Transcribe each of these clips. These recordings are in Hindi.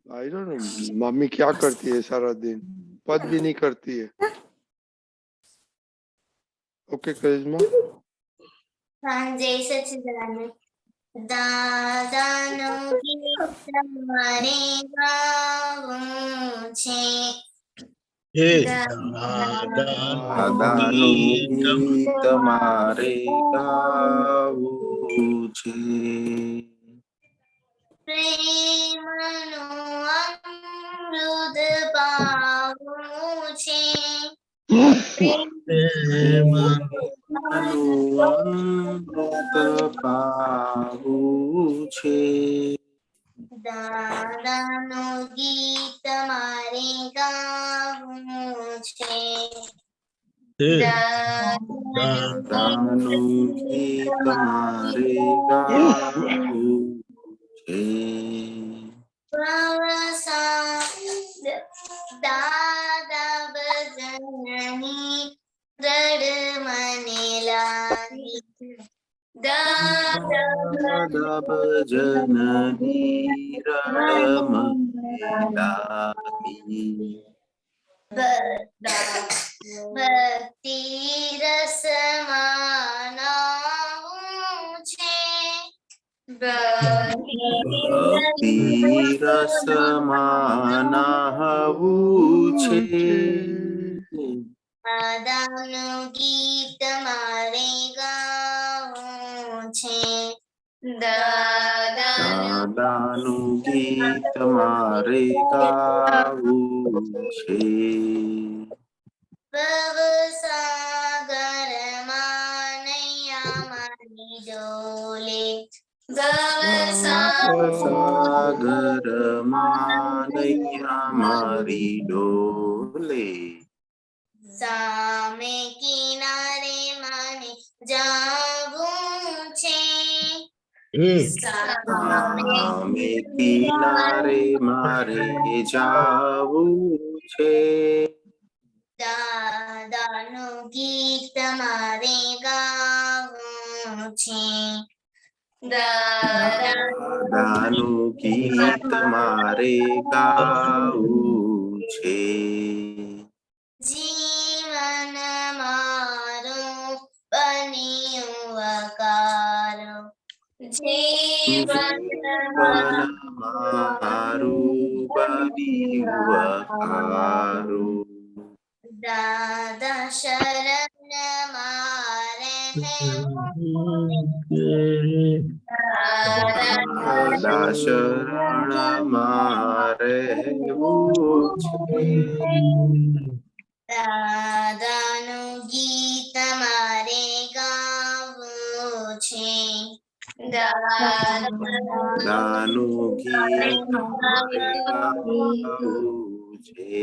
आई डोंट नो मम्मी क्या करती है सारा दिन, पद भी नहीं करती है। ओके करिश्मा। हाँ जय सच्चिदानंद। દાદાનું ગીત મારે ગાવું છે દાદાનું ગીત મારે ગાવું છે પ્રેમનું અમૃત પાવું છે અમૃત પાવું છે દાદાનું ગીત મારે ગાવું છે દાદાનું ગીત મારે ગાવું છે દાદા ભજનની રડ મને લાગી દાદા ભજનની રડ મને લાગી ભક્તિ રસમાં નાવું છે ભક્તિ રસમાં નાહવું છે દાદાનું ગીત મારે ગાવું છે દાદાનું ગીત મારે ગાવું છે ભવસાગરમાં નૈયા મારી ડોલે સાગરમાં નૈયા મારી ડોલે સામે કિનારે મને જાવું છે સામે કિનારે મારે જાવું છે દાદાનું ગીત મારે ગાવું છે દાદાનું ગીત મારે ગાવું છે જીવન મારું બન્યું અકારો જીવન મારું બન્યું અકારું દાદા શરણ મારે દાદા શરણ મારે દાદાનું ગીત મારે ગાવું છે દાદાનું ગીત મારે ગાવું છે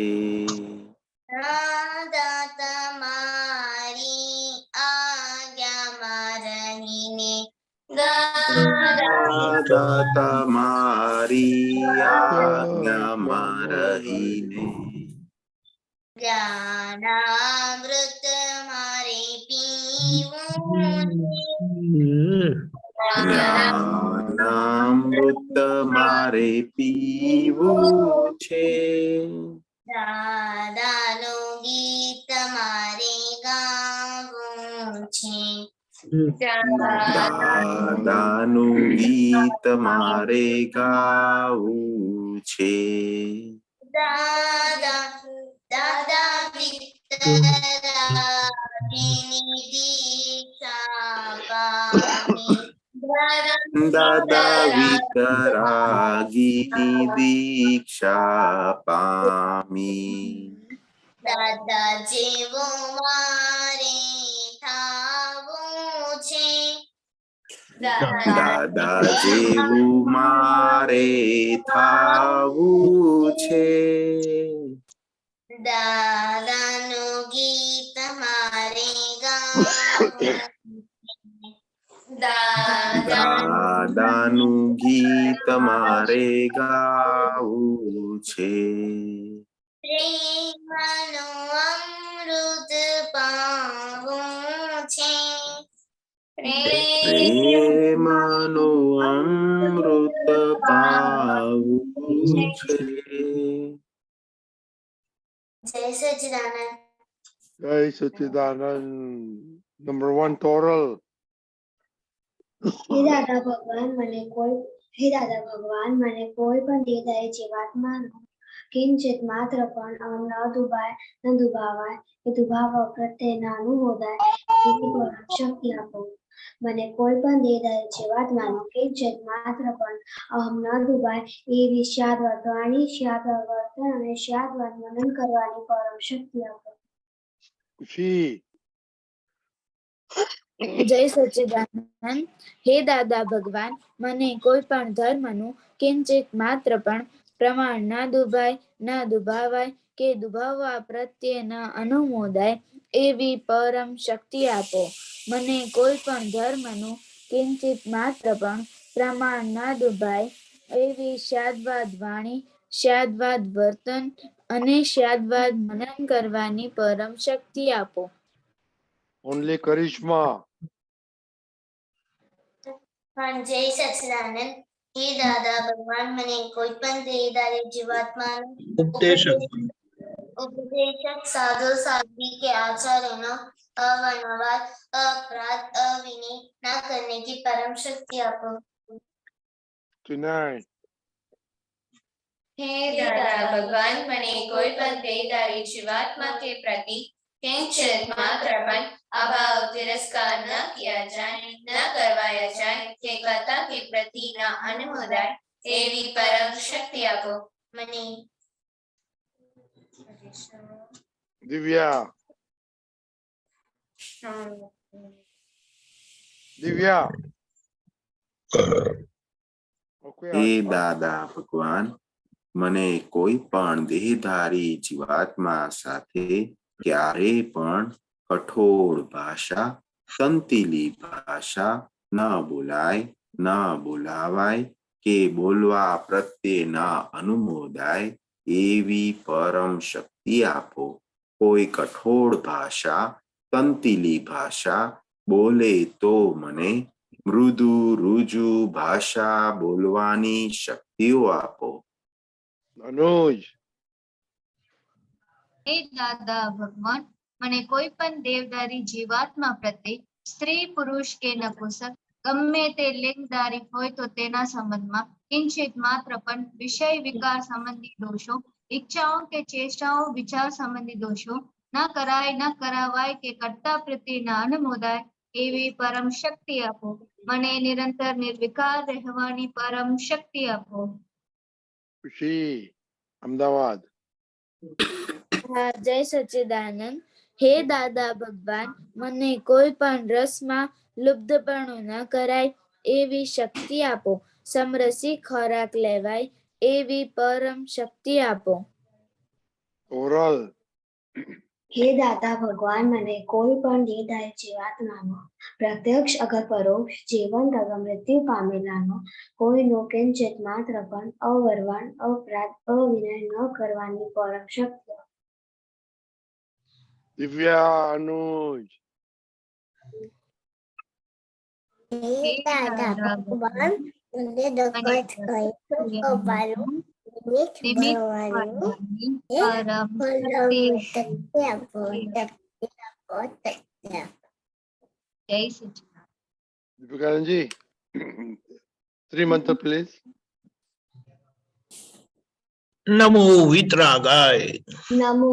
દાદા તમારી આજ્ઞામાં રહીને દાદા તમારી આજ્ઞામાં રહીને જ્ઞાનામૃત મારે પીવું જ્ઞાનામૃત મારે પીવું છે દાદાનું ગીત મારે ગાવું છે દાદાનું ગીત મારે ગાવું છે દાદા દાદા વિતરાગીની દીક્ષા પામી દાદા વિતરાગીની દીક્ષા પામી દાદા જેવો મારે થાવું છે દાદા જેવું મારે થાવું છે દાદાનું ગીત મારે ગાવું દાદાનું ગીત મારે ગાવું છે પ્રેમનું અમૃત પાવું છે પ્રેમનો અમૃત પાવું છે. જય સચિદાનંદ. Jai Sachidanand. Number 1, Toral. હે દાદા ભગવાન મને કોઈ પણ દેહધારી જીવાત્માનો કિંચિત માત્ર પણ અહમ ન દુભાવાય કે દુભાવવા પ્રત્યે ન અનુમોદાય એવી પરમ શક્તિ આપો. મને કોઈ પણ દેહધારી જીવાત્માનો કિંચિત માત્ર પણ અહમ ન દુભાય એવી શાદ્વત વાણી, શાદ્વત વર્તન અને શાદ્વત મનન કરવાની પરમ શક્તિ આપો. ખુશી. જય સચ્ચિદાનંદ. હે દાદા ભગવાન મને કોઈ પણ ધર્મનું કિંચિત માત્ર પણ પ્રમાણ ના દુભાય, ના દુભાવાય કે દુભાવવા પ્રત્યે ન અનુમોદાય એવી પરમ શક્તિ આપો. મને કોઈ પણ ધર્મનું કિંચિત માત્ર પણ પ્રમાણ ના દુભાય એવી શાદ્વાદ વાણી, શાદ્વાદ વર્તન અને શાદ્વાદ મનન કરવાની પરમ શક્તિ આપો. Only Karishma. જય સચિદાનંદ. હે દાદા ભગવાન મને કોઈ પણ દેહધારી જીવાત્માનો ઉપદેશક સાધુ साध्वी के आचार्य अवनवाद, अपराध, अविनय न करने की परम शक्ति आपो. Tonight. हे दादा भगवान मने कोई पण देहधारी जीवात्मा के प्रति किंचित मात्र पण अभाव तिरस्कार न किया जाए, न करवाया जाए के कर्ता के प्रति न अनुमोदाय एवी परम शक्ति आपो. મને Divya. Divya. Okay. હે દાદા ભગવાન મને કોઈ પણ દેહધારી જીવાત્મા સાથે ક્યારે પણ કઠોળ ભાષા, સંતીલી ભાષા ન બોલાય, ન બોલાવાય કે બોલવા પ્રત્યે ન અનુમોદાય એવી પરમ શક્તિ આપો. કોઈ કઠોળ ભાષા, સંતીલી ભાષા બોલે તો મને મૃદુ રુજુ ભાષા બોલવાની શક્તિઓ આપો. Anuj. હે દાદા ભગવાન મને કોઈ પણ દેવદારી જીવાત્મા પ્રત્યે સ્ત્રી, પુરુષ કે નપુંસક ગમે તે લિંગધારી હોય તો તેના સંબંધમાં કિંચિત માત્ર પણ વિષય વિકાર સંબંધી દોષો, ઈચ્છાઓ કે ચેષ્ટાઓ, વિચાર સંબંધી દોષો ન કરાય, ન કરાવાય કે કર્તા પ્રત્યે ન અનુમોદાય એવી પરમ શક્તિ આપો. મને નિરંતર નિર્વિકાર રહેવાની પરમ શક્તિ આપો. ખુશી. અમદાવાદ. જય સચ્ચિદાનંદ. હે દાદા ભગવાન મને કોઈ પણ રસમાં લુબ્ધપણું ન કરાય એવી શક્તિ આપો. સમરસી ખોરાક લેવાય એવી પરમ શક્તિ આપો. ઓરલ. હે દાદા ભગવાન મને કોઈ પણ દેહધારી જીવાત્માનો પ્રત્યક્ષ અગર પરોક્ષ જીવંત અગર મૃત્યુ પામેલાનો કોઈનો કિંચિત માત્ર પણ અવરવાન, અપરાધ, અવિનય ન કરવાની પરમ શક્તિ. દિવ્યા. અનુજ. હે દાદા ભગવાન મને દગત કપાયું નિમિત્ત ભરવાની પરમ શક્તિ આપો. જય સચ્ચિદાનંદ. Dipikaranji. 3 mantra please. નમો વિતરાગાય નમો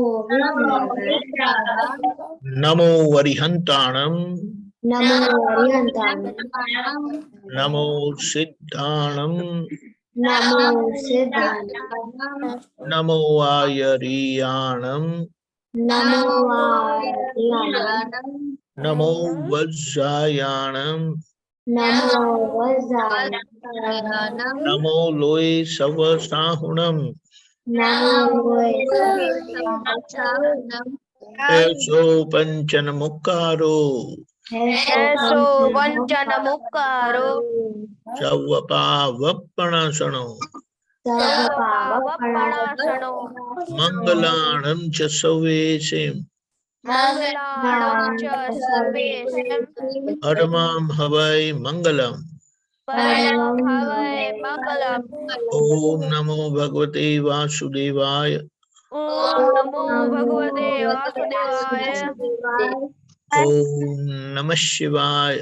નમો વરિહંતાણમ નમો હરિહંતાણમ નમો સિદ્ધાણમ નમો સિદ્ધાણમ નમો આયરિયાણમ નમો આયર્યાણમ નમો વજ્જાયાણમ નમો વજ્જાયાણમ નમો લોય સવ સાહુણમ નમો એસો પંચન મુક્કારો હેસો વંચન મુક્કારો સવપાવપણાસણો સર્વપાવપણાસણો મંગલાણમ ચ સવેશે मंगलार्थं च सर्वेषां परमं हवै मंगलम। परमं हवै मंगलम्। ओम नमो भगवते वासुदेवाय। ओम नमो भगवते वासुदेवाय। ओम नमः शिवाय।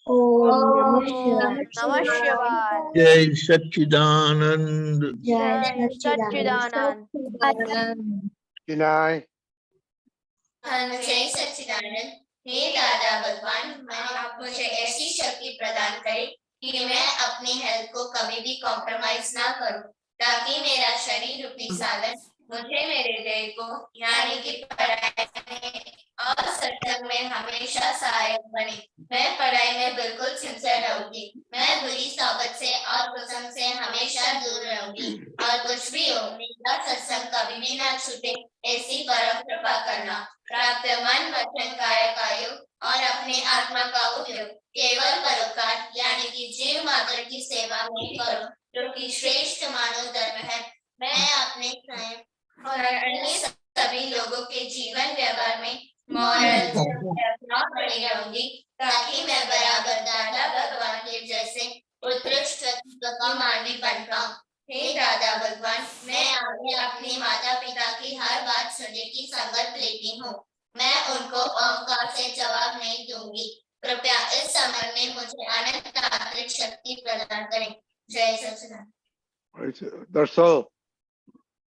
ओम ओम नमः नमः शिवाय। शिवाय। जय सच्चिदानंद। जय सच्चिदानंद। विनय जय सच्चिदानंद। हे दादा भगवान, आप मुझे ऐसी शक्ति प्रदान करें कि मैं अपनी हेल्थ को कभी भी कॉम्प्रोमाइज ना करूं, ताकि मेरा शरीर रूपी साधन मुझे मेरे देह को यानी कि पढ़ाई में और सत्संग में हमेशा सहायक बने। मैं पढ़ाई में बिल्कुल सिंसियर रहूंगी। मैं बुरी सोबत से और कुसंग से हमेशा दूर रहूंगी, और कुछ भी हो मेरा सत्संग कभी भी ना छूटे, ऐसी परम कृपा करना। प्राप्त मन वचन काया कायो और अपने आत्मा का उपयोग केवल परोपकार यानी कि जीव मात्र की सेवा में करो, जो कि श्रेष्ठ मानव धर्म है। मैं अपने स्वयं और अन्य सभी लोगों के जीवन व्यवहार में मॉरल बनी रहूंगी, ताकि मैं बराबर दादा भगवान के जैसे उत्कृष्ट व्यक्तित्व का मानवी बन पाऊं। हे दादा भगवान, मैं आगे अपने माता पिता की हर बात सुनने की संगत लेती हूँ। मैं उनको अहंकार से जवाब नहीं दूंगी। कृपया इस समय में मुझे अनंत आंतरिक शक्ति प्रदान करें। जय सच्चिदानंद। दर्शन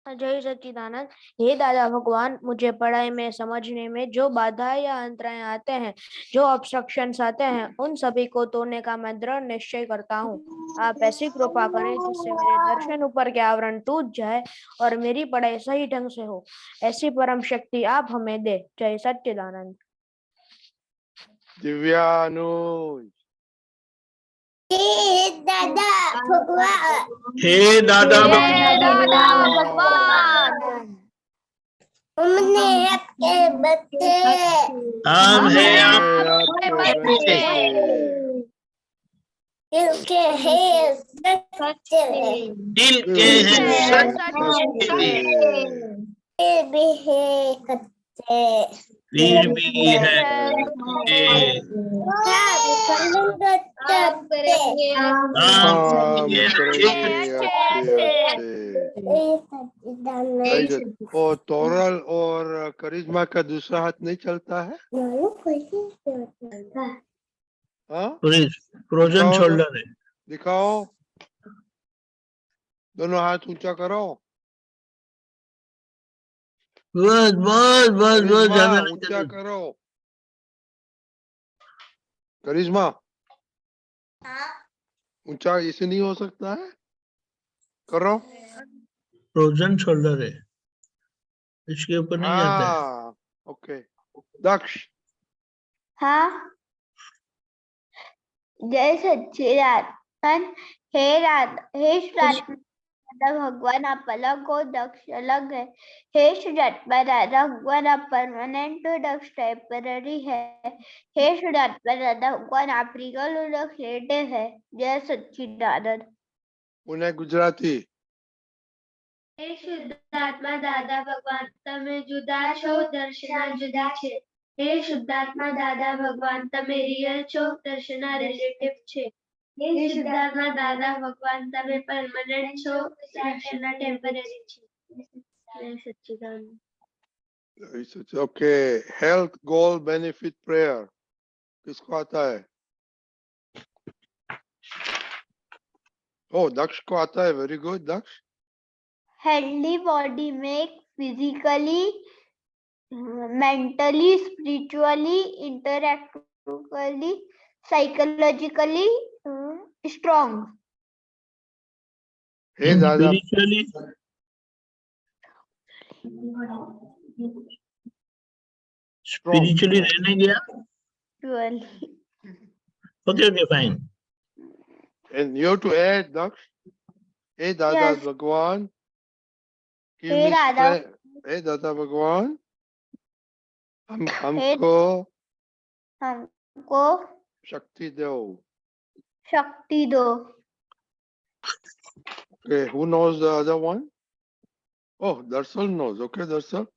जय सच्चिदानंद। हे दादा भगवान, मुझे पढ़ाई में समझने में जो बाधाएं या अंतराय आते हैं, जो ऑब्स्ट्रक्शंस आते हैं, उन सभी को तोड़ने का मैं दृढ़ निश्चय करता हूँ। आप ऐसी कृपा करें जिससे मेरे दर्शन ऊपर के आवरण टूट जाए और मेरी पढ़ाई सही ढंग से हो। ऐसी परम शक्ति आप हमें दे। जय सच्चिदानंद। दिव्यानुज दादा भगवान, हे दादा भगवान, हमने आपके बच्चे हम है आपके बच्चे दिल के हैं बच्चे, दिल के हैं सच्चे, दिल भी है कच्चे, वीर भी है सच्चे। आप करेंगे हम हम करेंगे करेंगे अच्छे। अच्छे। और तोरल और करिश्मा का दूसरा हाथ नहीं चलता है? हाँ, फ्रोजन दिखाओ शोल्डर है। दिखाओ, दोनों हाथ ऊंचा करो। बस बस बस बस, करिश्मा ज्यादा नहीं ऊंचा करना। करो। करिश्मा ऊंचा इसे नहीं हो सकता है, करो। फ्रोजन शोल्डर है, इसके ऊपर नहीं जाता है। हाँ, ओके। दक्ष हाँ, जय सच्चिदानंद। हे राधा भगवान, आप अलग हो, दक्ष अलग है। हे शुद्धात्मा राधा भगवान, आप परमानेंट हो, दक्ष टेम्पररी है। हे शुद्धात्मा राधा भगवान, आप रियल हो, दक्ष रिलेटिव है। जय सच्चिदानंद। पुणे गुजराती। हे શુદ્ધાત્મા દાદા ભગવાન, તમે જુદા છો, દર્શના જુદી છે. હે શુદ્ધાત્મા દાદા ભગવાન, તમે રિયલ છો, દર્શના રિલેટિવ છે. હે શુદ્ધાત્મા દાદા ભગવાન, તમે પરમનન્ટ છો, દર્શના ટેમ્પરરી છે. જય સચ્ચિદાનંદ. ओके, हेल्थ गोल बेनिफिट प्रेयर किसको आता है? ओ, दक्ष को आता है। वेरी गुड दक्ष। Healthy body make physically, mentally, spiritually, intellectually, psychologically strong. हे दादा, स्पिरिचुअली स्पिरिचुअली रहने गया। Spiritually. Okay okay fine. and you have to add दक्ष। हे दादा Yes. भगवान, give हे me दादा। strength। हे दादा भगवान, हमको हमको शक्ति दो। शक्ति दो। Okay, who knows the other one? Oh, Darsal knows. Okay, Darsal.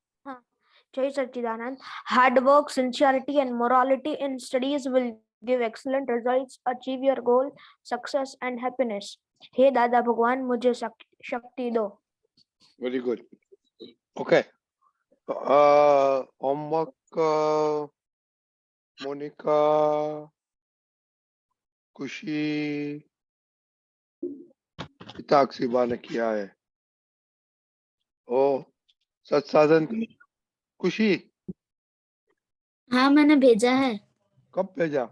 Jai Sachidanand. Hard work, sincerity, and morality in studies will give excellent results. Achieve your goal, success, and happiness. हे दादा भगवान मुझे शक्ति दो. Very good. Okay. Homework, Monica, खुशी, पिताक्षी ने किया है. ओ सत्साधन खुशी हाँ मैंने भेजा है. कब भेजा?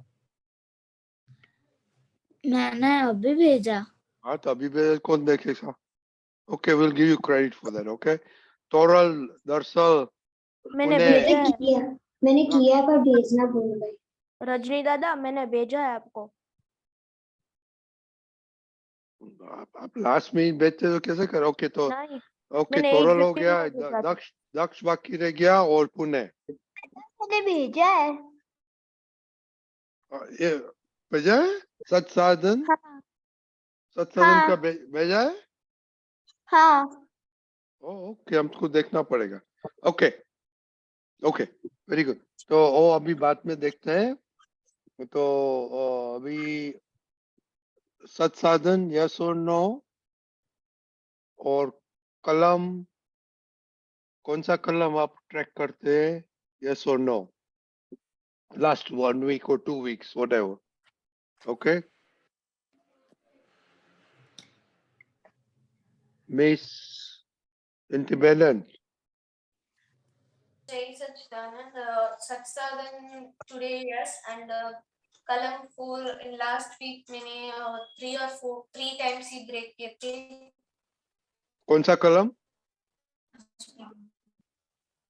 मैंने अभी भेजा. हाँ तो अभी भेजा, कौन देखेगा? Okay, we'll give you credit for that. Okay. Toral, Darsal, मैंने पुणे. मैंने किया पर भेजना भूल गई. रजनी दादा मैंने भेजा है आपको. आप लास्ट में भेजते तो कैसे करें? ओके तो नहीं, ओके मैंने टोरल हो 8:15 गया. को भेजा था. दक्ष बाकी रह गया और पुणे. मैंने भेजा है. ये भेजा है. सत्साधन हाँ. सत्साधन का भेजा है. हाँ. ओके हमको देखना पड़ेगा. Okay okay very good. तो वो अभी बाद में देखते हैं. तो अभी सत्साधन यस और नो और कलम, कौन सा कलम आप ट्रैक करते हैं? यस और no. Last 1 week or 2 weeks, whatever. Okay. Miss Intibellen. Jai Sachidanand, Satsadan today, yes, and Kalam 4 in last week मैंने 3 times ही break किए थे. कौन सा कलम?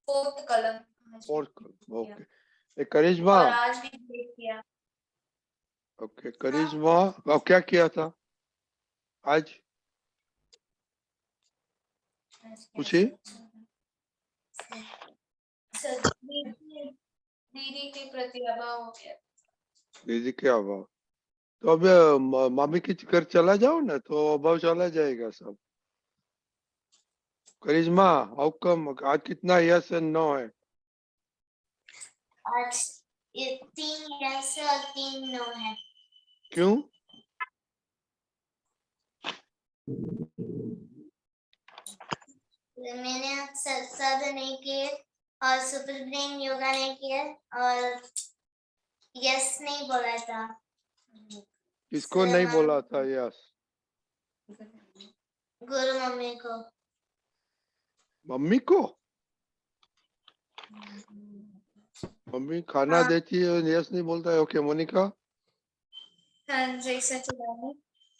Fourth column. ओके. करिश्मा. और आज भी break किया. ओके करिश्मा, अब क्या किया था आज? पूछिए. दीदी के प्रति अभाव हो गया. दीदी के अभाव. तो अब मामी के घर चला जाओ ना तो अभाव चला जाएगा सब. करिश्मा, हाउ कम आज कितना यस एंड नो है? आज 3 यस और 3 नो है. क्यों? मैंने सत्साधन नहीं किए और सुपर ब्रेन योगा नहीं किया और यस नहीं बोला था. किसको नहीं बोला था यस? गुरु मम्मी को. मम्मी को? मम्मी खाना हाँ. देती है और यस नहीं बोलता है. ओके मोनिका. हाँ जय सचिदानंद.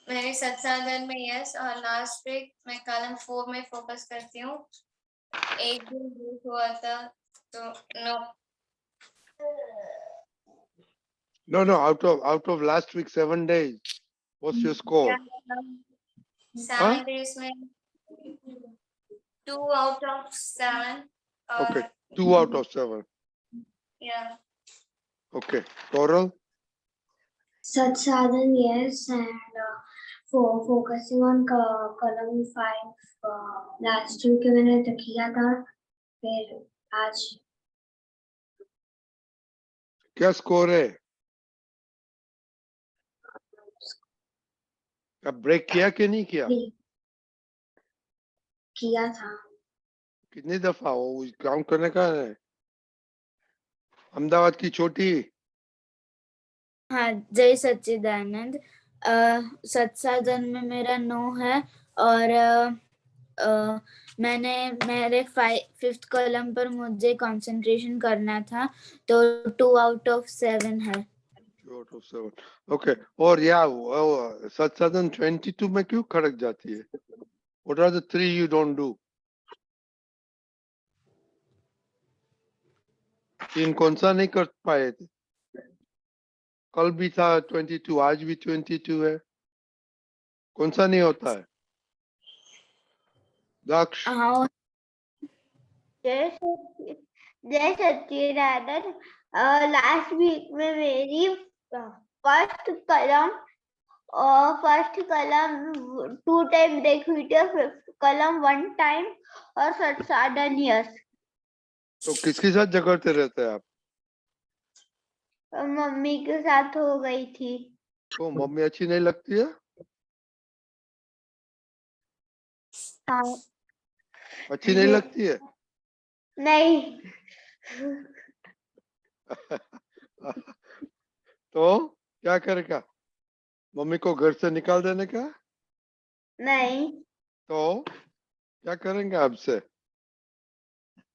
मेरे सत्साधन में यस और लास्ट वीक मैं कॉलम 4 में फोकस करती हूँ. एक दिन ब्रेक हुआ था तो no. No, out of last week 7 days, what's your score? 7 days में 2 out of 7. Okay, 2 out of 7. Yeah. Okay, Toral. Satsadhan, yes, and for focusing on column 5 last week मैंने तो किया था. फिर आज क्या स्कोर है? अब ब्रेक किया कि नहीं किया? किया था. कितनी दफा वो काउंट करने का है? अहमदाबाद की छोटी. हाँ जय सच्चिदानंद. सत्साधन में मेरा 9 है और मैंने मेरे 5th कॉलम पर मुझे कंसंट्रेशन करना था तो 2 out of 7 है. 2 out of 7. Okay. और या सत्साधन 22 में क्यों खड़क जाती है? What are the 3 you don't do? 3 कौन सा नहीं कर पाए थे? कल भी था 22, आज भी 22 है. कौन सा नहीं होता है? दक्ष. हाँ जय सच्चिदानंद. लास्ट वीक में मेरी फर्स्ट कलम 2 टाइम ब्रेक हुई थी और 5th कलम 1 टाइम और सत्साधन यस. तो किसके साथ झगड़ते रहते हैं आप? मम्मी के साथ हो गई थी। तो मम्मी अच्छी नहीं लगती है? हाँ। अच्छी नहीं लगती है? नहीं। तो क्या करेगा? मम्मी को घर से निकाल देने का? नहीं, तो क्या करेंगे आपसे?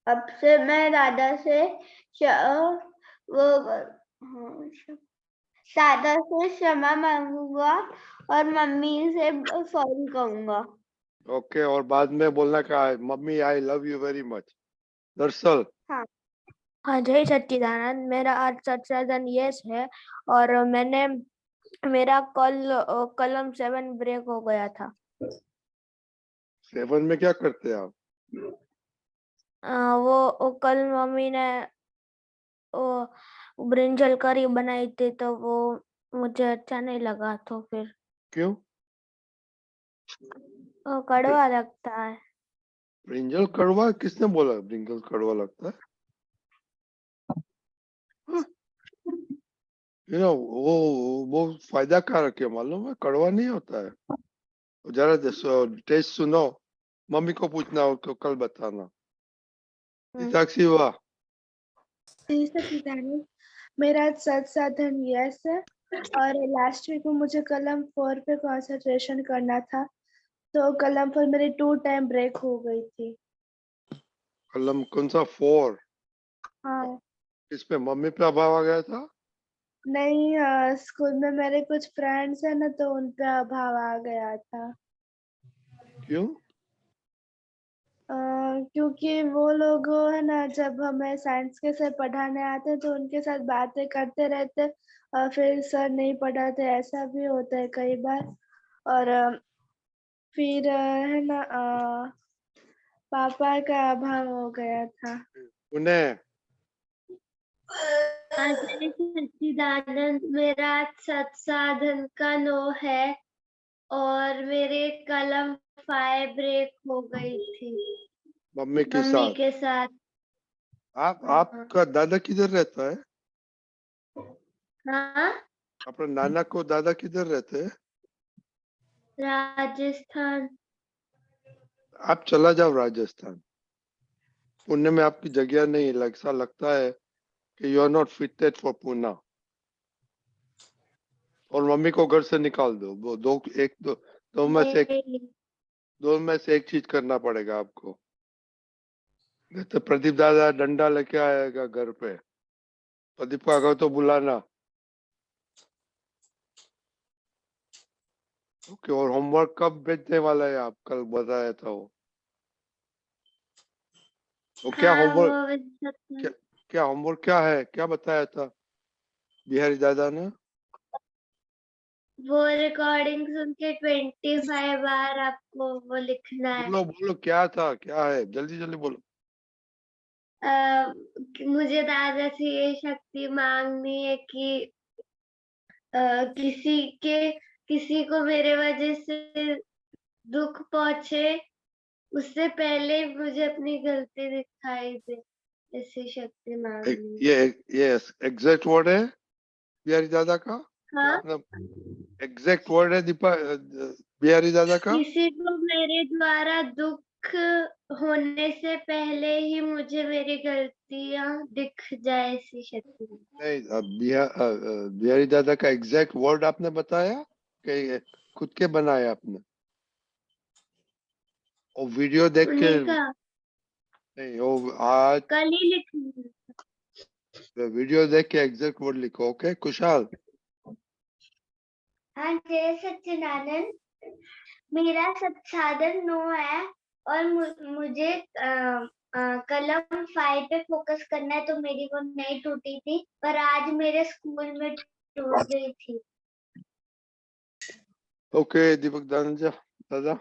अब से मैं दादा से वो हाँ, दादा से क्षमा मांगूंगा और मम्मी से सॉरी कहूंगा। ओके, और बाद में बोलना का mummy I love you very much. दरअसल हाँ, जय सच्चिदानंद। मेरा आज संसाधन यस है और मेरा कलम 7 ब्रेक हो गया था। 7 में क्या करते हैं आप? वो कल मम्मी ने वो ब्रिंजल करी बनाई थी तो वो मुझे अच्छा नहीं लगा, तो फिर क्यों? वो कड़वा लगता है। ब्रिंजल कड़वा? किसने बोला ब्रिंजल कड़वा लगता है? वो फायदा कारक है, मालूम है? कड़वा नहीं होता है। जरा टेस्ट सुनो, मम्मी को पूछना, उसको कल बताना। साक्षी हुआ? मेरा संसाधन यस है और लास्ट वीक में मुझे कलम 4 पे कंसंट्रेशन करना था, तो कलम 4 मेरी 2 टाइम ब्रेक हो गई थी। कलम कौन सा 4? हाँ। किस पे? मम्मी पे अभाव आ गया था? नहीं, स्कूल में मेरे कुछ फ्रेंड्स हैं ना, तो उन पे अभाव आ गया था। क्यों? क्योंकि वो लोग है ना, जब हमें साइंस के सर पढ़ाने आते हैं तो उनके साथ बातें करते रहते और फिर सर नहीं पढ़ाते, ऐसा भी होता है कई बार। और फिर है ना, पापा का अभाव हो गया था। उन्हें सच्चिदानंद, मेरा संसाधन का 9 है और मेरे कलम 5 ब्रेक हो गई थी मम्मी के मम्मी साथ। के साथ। आपका दादा किधर रहता है? हाँ, अपने नाना को दादा किधर रहते हैं? राजस्थान। आप चला जाओ राजस्थान। पुणे में आपकी जगह नहीं है, ऐसा लगता है कि you are not fitted for Pune. और मम्मी को घर से निकाल दो। वो दो में से एक चीज करना पड़ेगा आपको। नहीं तो प्रदीप दादा डंडा लेके आएगा घर पे। प्रदीप को अगर तो बुलाना। ओके, और होमवर्क कब भेजने वाला है आप? कल बताया था वो। तो क्या हाँ, होमवर्क क्या होमवर्क क्या है? क्या बताया था बिहारी दादा ने? वो रिकॉर्डिंग सुन के 25 बार आपको वो लिखना है। बोलो बोलो, क्या था? क्या है? जल्दी जल्दी बोलो। मुझे दादा से ये शक्ति मांगनी है कि किसी को मेरे वजह से दुख पहुंचे, उससे पहले मुझे अपनी गलती दिखाई दे, ऐसी शक्ति मांगनी है। ये एग्जैक्ट वर्ड है बिहारी दादा का? क्या हाँ, आपने एग्जैक्ट वर्ड है बिहारी दादा का? किसी को मेरे द्वारा दुख होने से पहले ही मुझे मेरी गलतियां दिख जाए, ऐसी शक्ति। नहीं, बिहारी दादा का एग्जैक्ट वर्ड आपने बताया कि खुद के बनाया आपने? और वीडियो देख के उन्हीं का नहीं, वो आज कल ही लिखी। वीडियो देख के एग्जैक्ट वर्ड लिखो। ओके कुशाल? हाँ, जय सच्चिदानंद। मेरा संसाधन 9 है और मुझे कलम 5 पे फोकस करना है, तो मेरी वो नहीं टूटी थी, पर आज मेरे स्कूल में टूट गई थी। ओके दीपक दादा।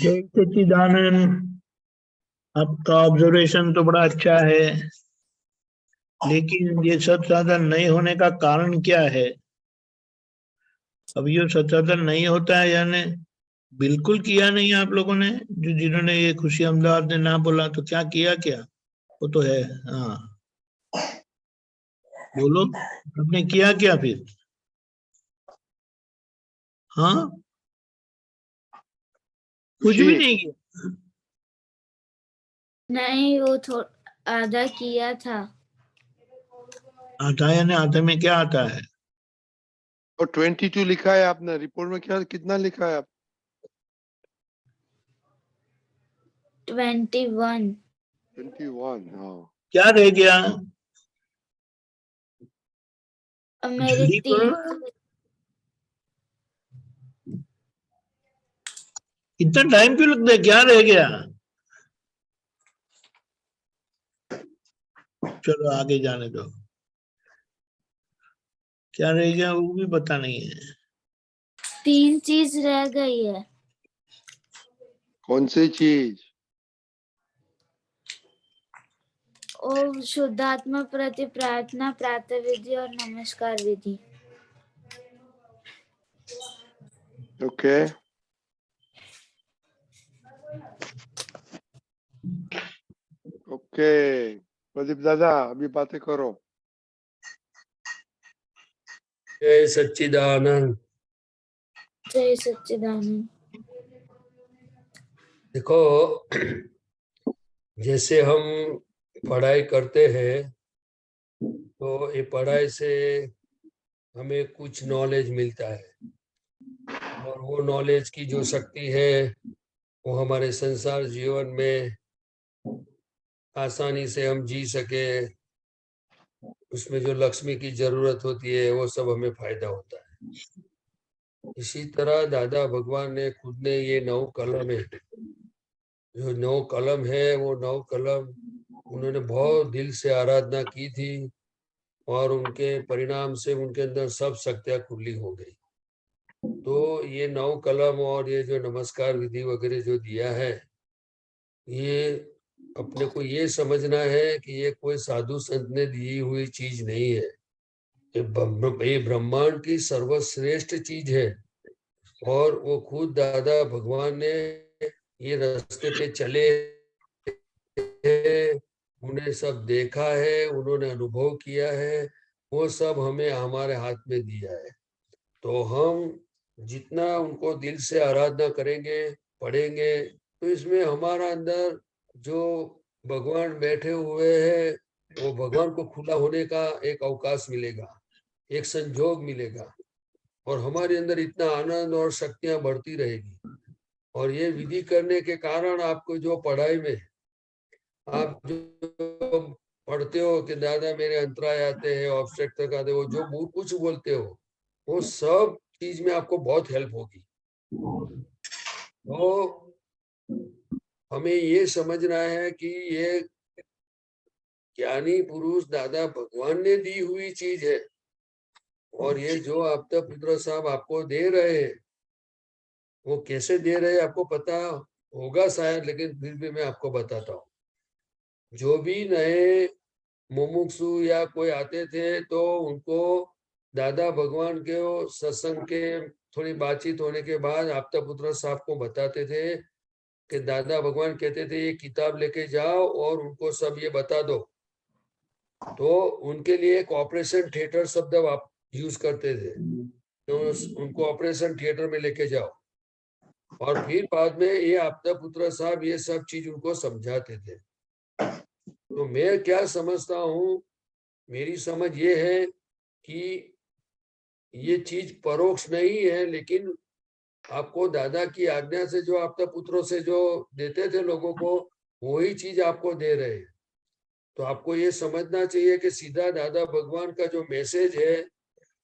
जय सच्चिदानंद, आपका ऑब्जर्वेशन तो बड़ा अच्छा है, लेकिन ये संसाधन नहीं होने का कारण क्या है? अब ये संसाधन नहीं होता है यानी बिल्कुल किया नहीं आप लोगों ने। जिन्होंने ये खुशी अहमदाबाद ने ना बोला तो क्या किया? क्या वो तो है। हाँ बोलो, आपने किया क्या फिर? हाँ कुछ भी खुशी, नहीं किया। नहीं, वो आधा किया था। आता है यानी आते में क्या आता है? और 22 लिखा है आपने रिपोर्ट में, क्या कितना लिखा है आप? 21। 21, हाँ। क्या रह गया? अब मेरे जल्दी 3 करो, इतना टाइम क्यों लगता है? क्या रह गया? चलो आगे जाने दो। क्या रह गया वो भी पता नहीं है। 3 चीज रह गई है। कौन सी चीज? ओ शुद्धात्मा प्रति प्रार्थना, प्रातः विधि और नमस्कार विधि। Okay, okay. प्रदीप दादा अभी बातें करो। जय सच्चिदानंद। जय सच्चिदानंद। देखो, जैसे हम पढ़ाई करते हैं तो ये पढ़ाई से हमें कुछ नॉलेज मिलता है, और वो नॉलेज की जो शक्ति है वो हमारे संसार जीवन में आसानी से हम जी सके, उसमें जो लक्ष्मी की जरूरत होती है वो सब हमें फायदा होता है। इसी तरह दादा भगवान ने खुद ने ये 9 कलम है, जो 9 कलम है वो 9 कलम उन्होंने बहुत दिल से आराधना की थी, और उनके परिणाम से उनके अंदर सब शक्तियां खुली हो गई। तो ये 9 कलम और ये जो नमस्कार विधि वगैरह जो दिया है, ये अपने को ये समझना है कि ये कोई साधु संत ने दी हुई चीज नहीं है। ये ब्रह्मांड की सर्वश्रेष्ठ चीज है, और वो खुद दादा भगवान ने ये रास्ते पे चले, उन्हें सब देखा है, उन्होंने अनुभव किया है, वो सब हमें हमारे हाथ में दिया है। तो हम जितना उनको दिल से आराधना करेंगे, पढ़ेंगे, तो इसमें हमारा अंदर जो भगवान बैठे हुए हैं वो भगवान को खुला होने का एक अवकाश मिलेगा, एक संजोग मिलेगा, और हमारे अंदर इतना आनंद और शक्तियां बढ़ती रहेगी। और ये विधि करने के कारण आपको जो पढ़ाई में आप जो पढ़ते हो कि दादा मेरे अंतराय आते हैं, ऑब्स्ट्रक्ट तक आते, वो जो कुछ बोलते हो वो सब चीज में आपको बहुत हेल्प होगी। तो हमें ये समझना है कि ये ज्ञानी पुरुष दादा भगवान ने दी हुई चीज है, और ये जो आपका पुत्र साहब आपको दे रहे हैं वो कैसे दे रहे हैं आपको पता होगा शायद, लेकिन फिर भी मैं आपको बताता हूँ। जो भी नए मुमुक्षु या कोई आते थे तो उनको दादा भगवान के सत्संग के थोड़ी बातचीत होने के बाद आपता पुत्र साहब को बताते थे कि दादा भगवान कहते थे ये किताब लेके जाओ और उनको सब ये बता दो। तो उनके लिए एक ऑपरेशन थिएटर शब्द आप यूज करते थे, तो उनको ऑपरेशन थिएटर में लेके जाओ, और फिर बाद में ये आपता पुत्र साहब ये सब चीज उनको समझाते थे। तो मैं क्या समझता हूँ, मेरी समझ ये है कि ये चीज परोक्ष नहीं है, लेकिन आपको दादा की आज्ञा से जो आपका पुत्रों से जो देते थे लोगों को, वही चीज आपको दे रहे हैं। तो आपको ये समझना चाहिए कि सीधा दादा भगवान का जो मैसेज है,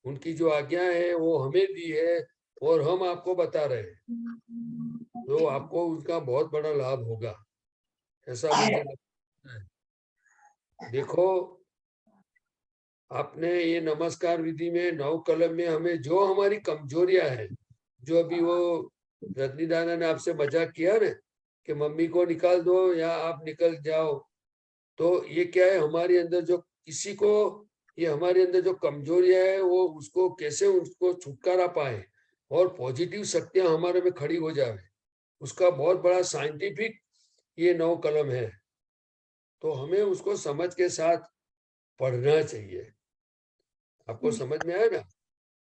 उनकी जो आज्ञा है वो हमें दी है और हम आपको बता रहे हैं, तो आपको उनका बहुत बड़ा लाभ होगा, ऐसा मुझे लगता है। देखो, आपने ये नमस्कार विधि में 9 कलम में हमें जो हमारी कमजोरियां हैं, जो अभी वो रजनी दादा ने आपसे मजाक किया ना कि मम्मी को निकाल दो या आप निकल जाओ, तो ये क्या है हमारे अंदर जो किसी को ये हमारे अंदर जो कमजोरियां है वो उसको कैसे उसको छुटकारा पाए और पॉजिटिव शक्तियां हमारे में खड़ी हो जाए, उसका बहुत बड़ा साइंटिफिक ये 9 कलम है। तो हमें उसको समझ के साथ पढ़ना चाहिए। आपको समझ में आया ना?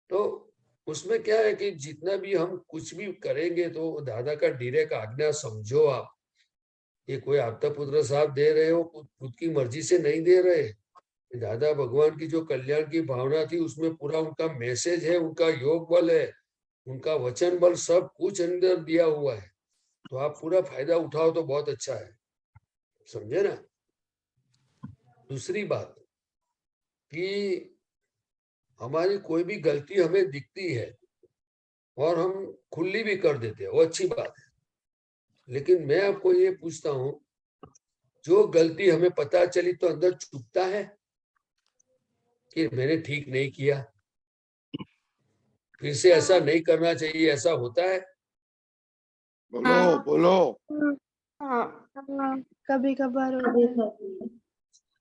तो उसमें क्या है कि जितना भी हम कुछ भी करेंगे तो दादा का डायरेक्ट आज्ञा समझो आप। ये कोई आपदा पुत्र साहब दे रहे हो, खुद की मर्जी से नहीं दे रहे। दादा भगवान की जो कल्याण की भावना थी उसमें पूरा उनका मैसेज है, उनका योग बल है, उनका वचन बल, सब कुछ अंदर दिया हुआ है। तो आप पूरा फायदा उठाओ तो बहुत अच्छा है, समझे ना? दूसरी बात कि हमारी कोई भी गलती हमें दिखती है और हम खुली भी कर देते हैं, वो अच्छी बात है। लेकिन मैं आपको ये पूछता हूं, जो गलती हमें पता चली तो अंदर चुभता है कि मैंने ठीक नहीं किया, फिर से ऐसा नहीं करना चाहिए, ऐसा होता है? बोलो बोलो। कभी कभार होता है।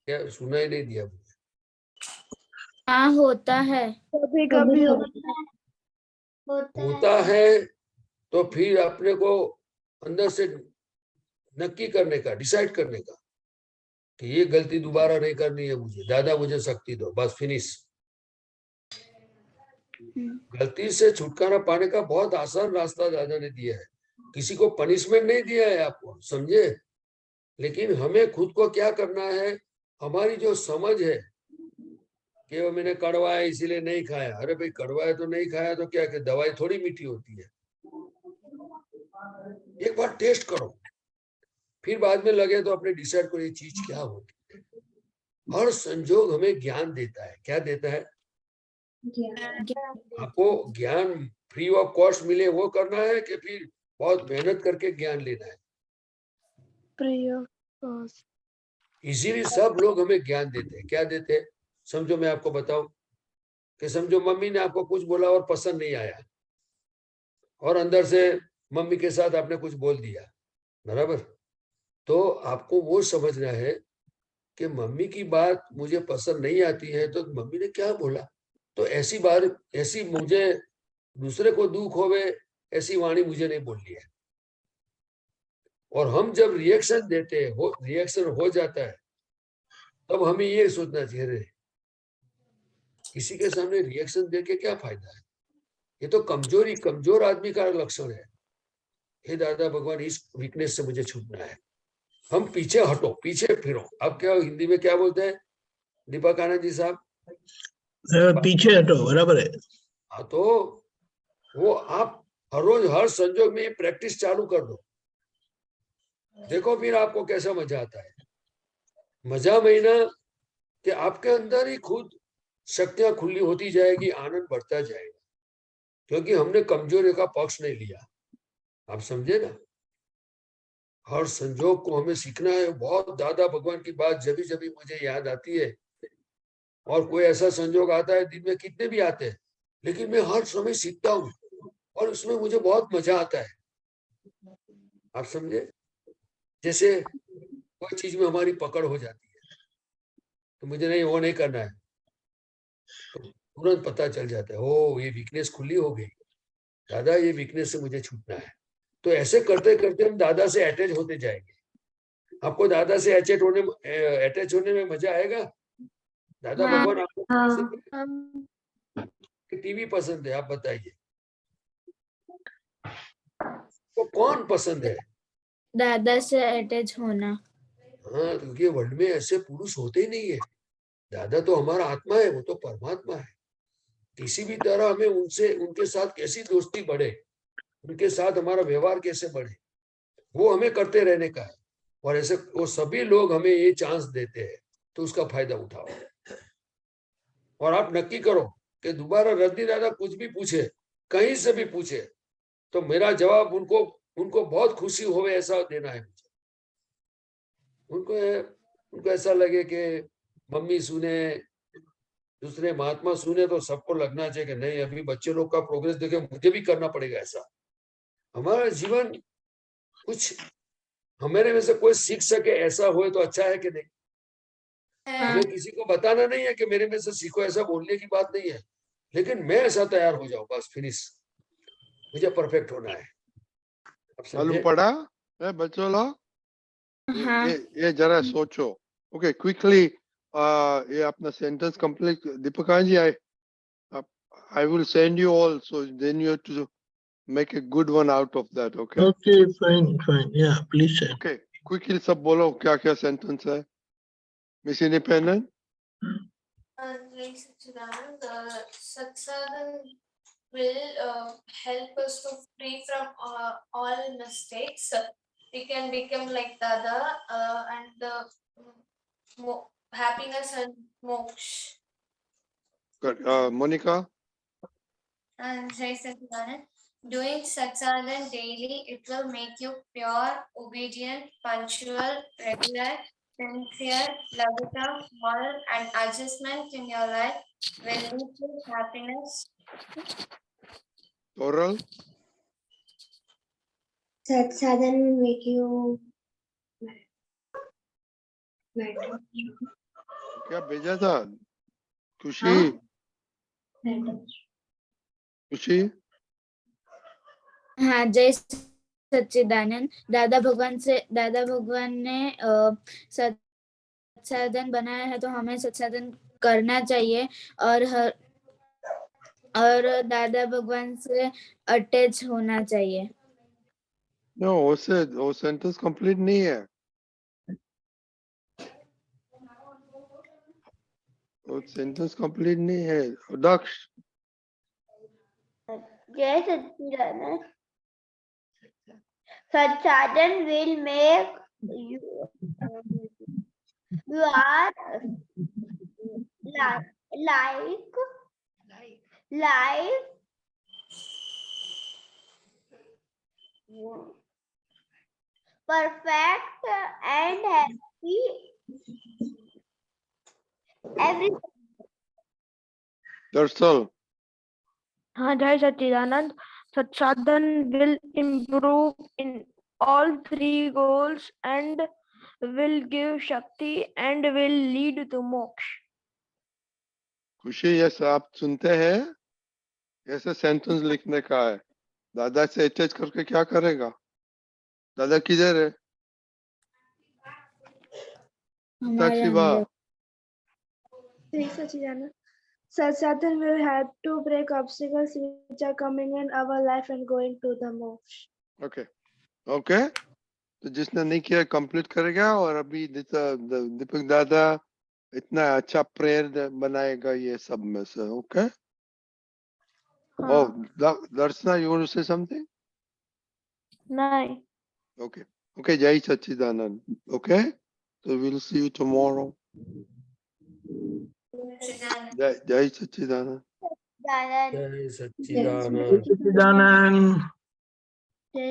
क्या सुना ही नहीं दिया मुझे? हाँ होता है। कभी कभी होता है तो फिर अपने को अंदर से नक्की करने का, डिसाइड करने का कि ये गलती दोबारा नहीं करनी है मुझे, दादा मुझे शक्ति दो, बस फिनिश। गलती से छुटकारा पाने का बहुत आसान रास्ता दादा ने दिया है। किसी को पनिशमेंट नहीं दिया है आपको, समझे? लेकिन हमें खुद को क्या करना है, हमारी जो समझ है कि वो मैंने कड़वा है इसीलिए नहीं खाया। अरे भाई कड़वा है तो नहीं खाया तो क्या, कि दवाई थोड़ी मीठी होती है? एक बार टेस्ट करो, फिर बाद में लगे तो अपने डिसाइड करो ये चीज क्या होती है। हर संजोग हमें ज्ञान देता है। क्या देता है? आपको ज्ञान फ्री ऑफ कॉस्ट मिले वो करना है कि फिर बहुत मेहनत करके ज्ञान लेना है? इसीलिए सब लोग हमें ज्ञान देते हैं। क्या देते हैं? समझो मैं आपको बताऊं कि समझो मम्मी ने आपको कुछ बोला और पसंद नहीं आया, और अंदर से मम्मी के साथ आपने कुछ बोल दिया, बराबर? तो आपको वो समझना है कि मम्मी की बात मुझे पसंद नहीं आती है, तो मम्मी ने क्या बोला, तो ऐसी बार ऐसी मुझे दूसरे को दुख होवे ऐसी वाणी मुझे नहीं बोलनी है। और हम जब रिएक्शन देते हैं, रिएक्शन हो जाता है, तब हमें ये सोचना चाहिए रे किसी के सामने रिएक्शन देके क्या फायदा है, ये तो कमजोर आदमी का लक्षण है। हे दादा भगवान, इस वीकनेस से मुझे छूटना है। हम पीछे हटो, पीछे फिरो। अब क्या हिंदी में क्या बोलते हैं दीपक आनंद जी साहब? पीछे हटो, बराबर है। हाँ, तो वो आप हर रोज हर संजोग में प्रैक्टिस चालू कर दो, देखो फिर आपको कैसा मजा आता है। मजा महीना कि आपके अंदर ही खुद शक्तियां खुली होती जाएगी, आनंद बढ़ता जाएगा, क्योंकि हमने कमजोरी का पक्ष नहीं लिया। आप समझे ना? हर संजोग को हमें सीखना है। बहुत दादा भगवान की बात जब जब मुझे याद आती है, और कोई ऐसा संजोग आता है, दिन में कितने भी आते हैं, लेकिन मैं हर समय सीखता हूँ और उसमें मुझे बहुत मजा आता है। आप समझे? जैसे कोई चीज में हमारी पकड़ हो जाती है तो मुझे नहीं, वो नहीं करना है, तो तुरंत पता चल जाता है, ओ ये वीकनेस खुली हो गई, दादा ये वीकनेस से मुझे छूटना है। तो ऐसे करते करते हम दादा से अटैच होते जाएंगे। आपको दादा से अटैच होने में मजा आएगा? दादा भगवान आपको पसंद है कि टीवी पसंद है? आप बताइए, तो कौन पसंद है? दादा से अटैच होना। हाँ, क्योंकि वर्ल्ड में ऐसे पुरुष होते ही नहीं है। दादा तो हमारा आत्मा है, वो तो परमात्मा है। किसी भी तरह हमें उनके साथ कैसी दोस्ती बढ़े, उनके साथ हमारा व्यवहार कैसे बढ़े, वो हमें करते रहने का है। और ऐसे वो सभी लोग हमें ये चांस देते हैं, तो उसका फायदा उठाओ। और आप नक्की करो कि दोबारा रजनी दादा कुछ भी पूछे, कहीं से भी पूछे, तो मेरा जवाब उनको बहुत खुशी होवे ऐसा देना है मुझे। उनको ऐसा लगे कि मम्मी सुने, दूसरे महात्मा सुने, तो सबको लगना चाहिए कि नहीं अभी बच्चे लोग का प्रोग्रेस देखे मुझे भी करना पड़ेगा ऐसा। हमारा जीवन कुछ हमारे में से कोई सीख सके ऐसा हो तो अच्छा है कि नहीं? हमें किसी को बताना नहीं है कि मेरे में से सीखो, ऐसा बोलने की बात नहीं है, लेकिन मैं ऐसा तैयार हो जाऊं, बस फिनिश, मुझे परफेक्ट होना है। मालूम पड़ा है बच्चों लोग? हाँ ये जरा सोचो. Okay, quickly. ये अपना sentence complete. Deepika ji, I will send you all. So then you have to make a good one out of that. Okay. Okay, fine. Yeah, please send. Okay. Quickly सब बोलो क्या sentence है. Miss Independent. Satsadan will help us to free from all mistakes. We can become like Dada and the happiness and moksha. Good. Monica. And Jai Satchidanand, doing Satsadan daily, it will make you pure, obedient, punctual, regular, sincere, loving, moral, and adjustment in your life will lead to happiness. Oral. Sadhan will make you mad. क्या भेजा था? खुशी. Mad. खुशी. हाँ जय सच्चिदानंद. दादा भगवान ने सत्साधन बनाया है तो हमें सत्साधन करना चाहिए और दादा भगवान से अटैच होना चाहिए. No, वो सेंटेंस कंप्लीट नहीं है. वो सेंटेंस कंप्लीट नहीं है. दक्ष. Jai Satchidanand. Satsadan will make your life perfect and happy. दरअसल. हाँ जय सच्चिदानंद. Satsadan will improve in all three goals and will give Shakti and will lead to moksha. खुशी ये आप सुनते हैं. ऐसे सेंटेंस लिखने का है. दादा से अटैच करके क्या करेगा? दादा किधर है? हमारे शिवा. अंदर. Jai Satchidanand. Satsadan will help to break obstacles which are coming in our life and going to the moksha. Okay. तो जिसने नहीं किया कंप्लीट करेगा. और अभी दीपक दादा इतना अच्छा प्रेयर बनाएगा ये सब में से. Okay. Oh, Darshana, you want to say something? नहीं. Okay, Jai Satchidanand. Okay, so we'll see you tomorrow. Jai Satchidanand. Jai Satchidanand. Satchidanand.